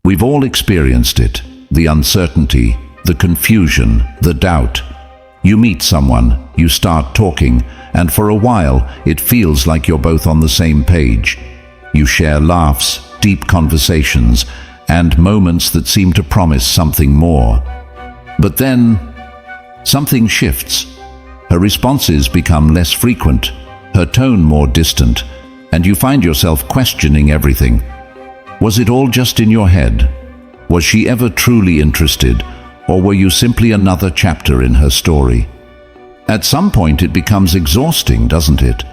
We've all experienced it, the uncertainty, the confusion, the doubt. You meet someone, you start talking, and for a while it feels like you're both on the same page. You share laughs, deep conversations, and moments that seem to promise something more. But then, something shifts. Her responses become less frequent, her tone more distant, and you find yourself questioning everything. Was it all just in your head? Was she ever truly interested, or were you simply another chapter in her story? At some point it becomes exhausting, doesn't it?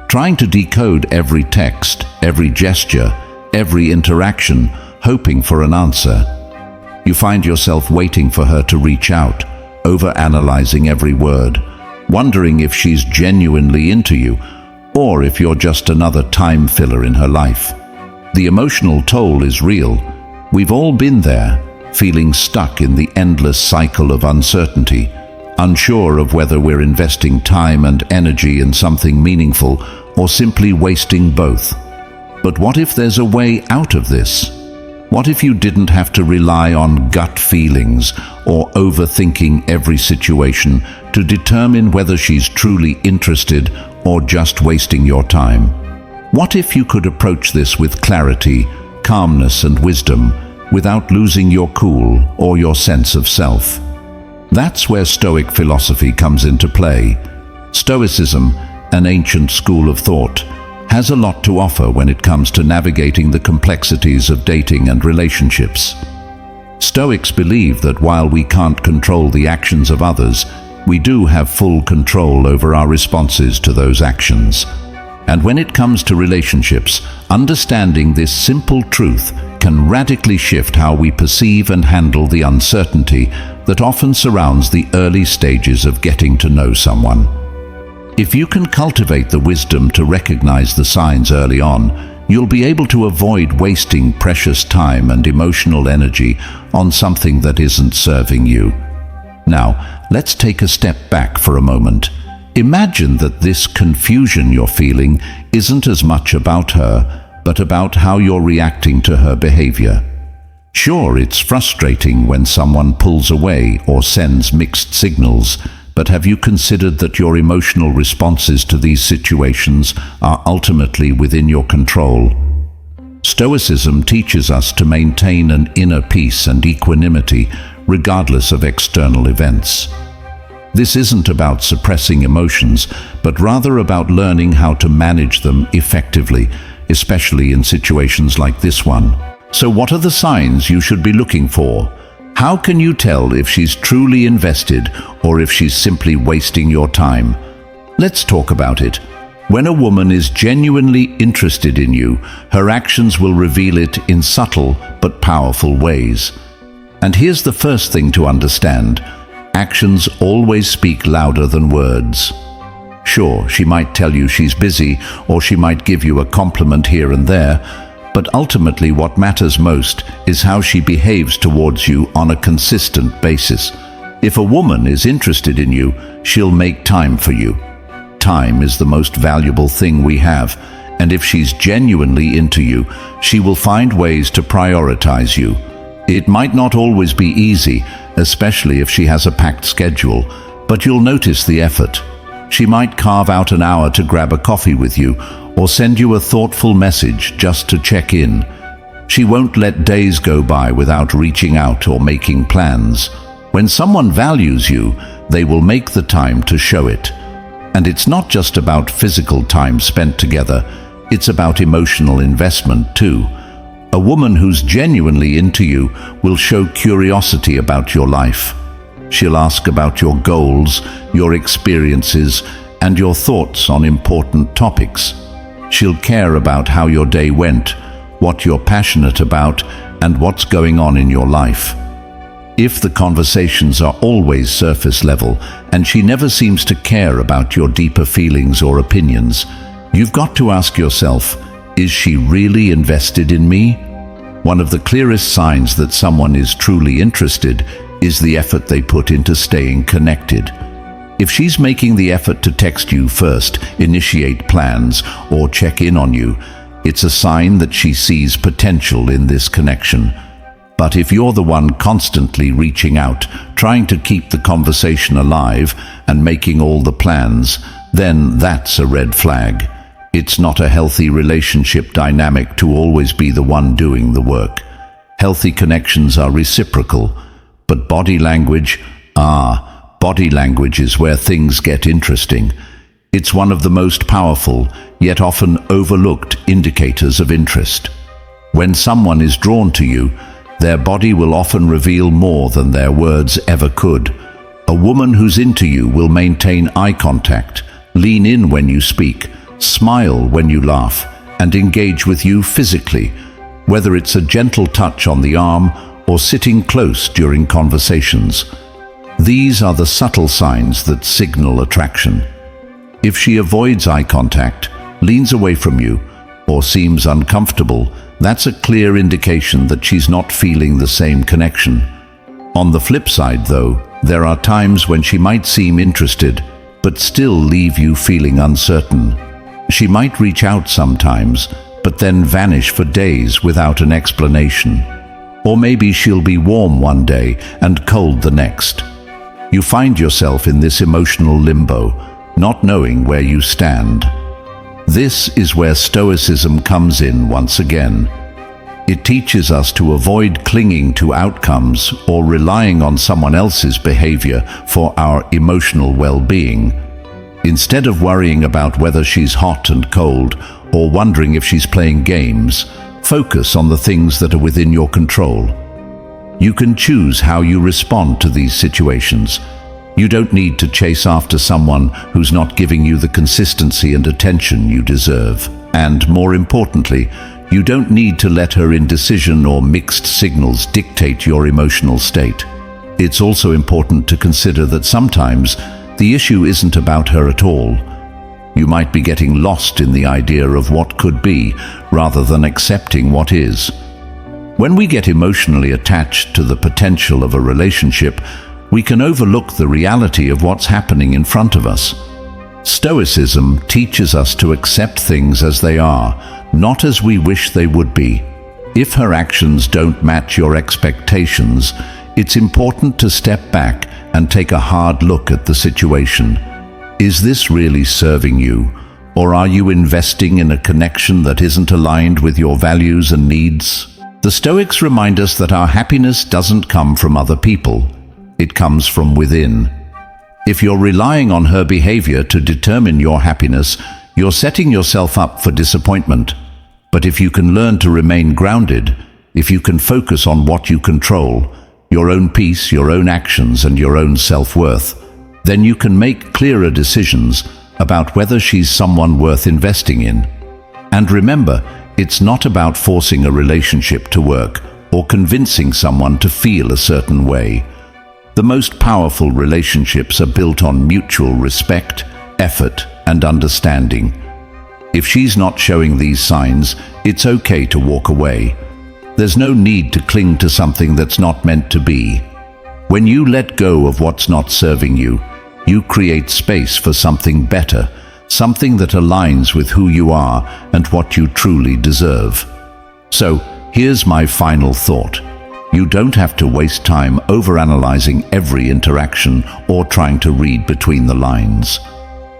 Trying to decode every text, every gesture, every interaction, hoping for an answer. You find yourself waiting for her to reach out, overanalyzing every word, wondering if she's genuinely into you, or if you're just another time filler in her life. The emotional toll is real. We've all been there, feeling stuck in the endless cycle of uncertainty, unsure of whether we're investing time and energy in something meaningful or simply wasting both. But what if there's a way out of this? What if you didn't have to rely on gut feelings or overthinking every situation to determine whether she's truly interested or just wasting your time? What if you could approach this with clarity, calmness, and wisdom without losing your cool or your sense of self? That's where Stoic philosophy comes into play. Stoicism, an ancient school of thought, has a lot to offer when it comes to navigating the complexities of dating and relationships. Stoics believe that while we can't control the actions of others, we do have full control over our responses to those actions. And when it comes to relationships, understanding this simple truth can radically shift how we perceive and handle the uncertainty that often surrounds the early stages of getting to know someone. If you can cultivate the wisdom to recognize the signs early on, you'll be able to avoid wasting precious time and emotional energy on something that isn't serving you. Now, let's take a step back for a moment. Imagine that this confusion you're feeling isn't as much about her, but about how you're reacting to her behavior. Sure, it's frustrating when someone pulls away or sends mixed signals, but have you considered that your emotional responses to these situations are ultimately within your control? Stoicism teaches us to maintain an inner peace and equanimity regardless of external events. This isn't about suppressing emotions, but rather about learning how to manage them effectively, especially in situations like this one. So what are the signs you should be looking for? How can you tell if she's truly invested or if she's simply wasting your time? Let's talk about it. When a woman is genuinely interested in you, her actions will reveal it in subtle but powerful ways. And here's the first thing to understand. Actions always speak louder than words. Sure, she might tell you she's busy, or she might give you a compliment here and there, but ultimately what matters most is how she behaves towards you on a consistent basis. If a woman is interested in you, she'll make time for you. Time is the most valuable thing we have, and if she's genuinely into you, she will find ways to prioritize you. It might not always be easy, especially if she has a packed schedule, but you'll notice the effort. She might carve out an hour to grab a coffee with you, or send you a thoughtful message just to check in. She won't let days go by without reaching out or making plans. When someone values you, they will make the time to show it. And it's not just about physical time spent together, it's about emotional investment too. A woman who's genuinely into you will show curiosity about your life. She'll ask about your goals, your experiences, and your thoughts on important topics. She'll care about how your day went, what you're passionate about, and what's going on in your life. If the conversations are always surface level and she never seems to care about your deeper feelings or opinions, you've got to ask yourself, is she really invested in me? One of the clearest signs that someone is truly interested is the effort they put into staying connected. If she's making the effort to text you first, initiate plans, or check in on you, it's a sign that she sees potential in this connection. But if you're the one constantly reaching out, trying to keep the conversation alive and making all the plans, then that's a red flag. It's not a healthy relationship dynamic to always be the one doing the work. Healthy connections are reciprocal, but body language is where things get interesting. It's one of the most powerful, yet often overlooked indicators of interest. When someone is drawn to you, their body will often reveal more than their words ever could. A woman who's into you will maintain eye contact, lean in when you speak, smile when you laugh, and engage with you physically, whether it's a gentle touch on the arm or sitting close during conversations. These are the subtle signs that signal attraction. If she avoids eye contact, leans away from you, or seems uncomfortable, that's a clear indication that she's not feeling the same connection. On the flip side, though, there are times when she might seem interested, but still leave you feeling uncertain. She might reach out sometimes, but then vanish for days without an explanation. Or maybe she'll be warm one day and cold the next. You find yourself in this emotional limbo, not knowing where you stand. This is where Stoicism comes in once again. It teaches us to avoid clinging to outcomes or relying on someone else's behavior for our emotional well-being. Instead of worrying about whether she's hot and cold or wondering if she's playing games, focus on the things that are within your control. You can choose how you respond to these situations. You don't need to chase after someone who's not giving you the consistency and attention you deserve. And more importantly, you don't need to let her indecision or mixed signals dictate your emotional state. It's also important to consider that sometimes the issue isn't about her at all. You might be getting lost in the idea of what could be, rather than accepting what is. When we get emotionally attached to the potential of a relationship, we can overlook the reality of what's happening in front of us. Stoicism teaches us to accept things as they are, not as we wish they would be. If her actions don't match your expectations, it's important to step back and take a hard look at the situation. Is this really serving you, or are you investing in a connection that isn't aligned with your values and needs? The Stoics remind us that our happiness doesn't come from other people. It comes from within. If you're relying on her behavior to determine your happiness, you're setting yourself up for disappointment. But if you can learn to remain grounded, if you can focus on what you control, your own peace, your own actions, and your own self-worth, then you can make clearer decisions about whether she's someone worth investing in. And remember, it's not about forcing a relationship to work or convincing someone to feel a certain way. The most powerful relationships are built on mutual respect, effort, and understanding. If she's not showing these signs, it's okay to walk away. There's no need to cling to something that's not meant to be. When you let go of what's not serving you, you create space for something better, something that aligns with who you are and what you truly deserve. So, here's my final thought. You don't have to waste time overanalyzing every interaction or trying to read between the lines.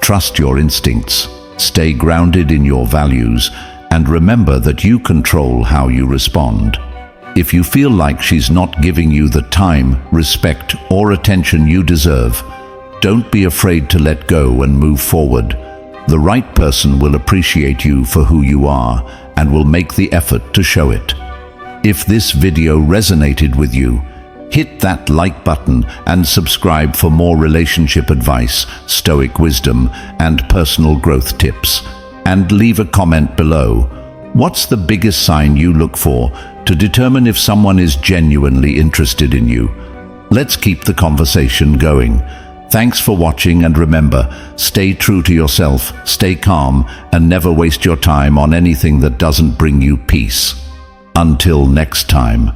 Trust your instincts, stay grounded in your values, and remember that you control how you respond. If you feel like she's not giving you the time, respect, or attention you deserve, don't be afraid to let go and move forward. The right person will appreciate you for who you are and will make the effort to show it. If this video resonated with you, hit that like button and subscribe for more relationship advice, Stoic wisdom, and personal growth tips. And leave a comment below. What's the biggest sign you look for to determine if someone is genuinely interested in you? Let's keep the conversation going. Thanks for watching, and remember, stay true to yourself, stay calm, and never waste your time on anything that doesn't bring you peace. Until next time.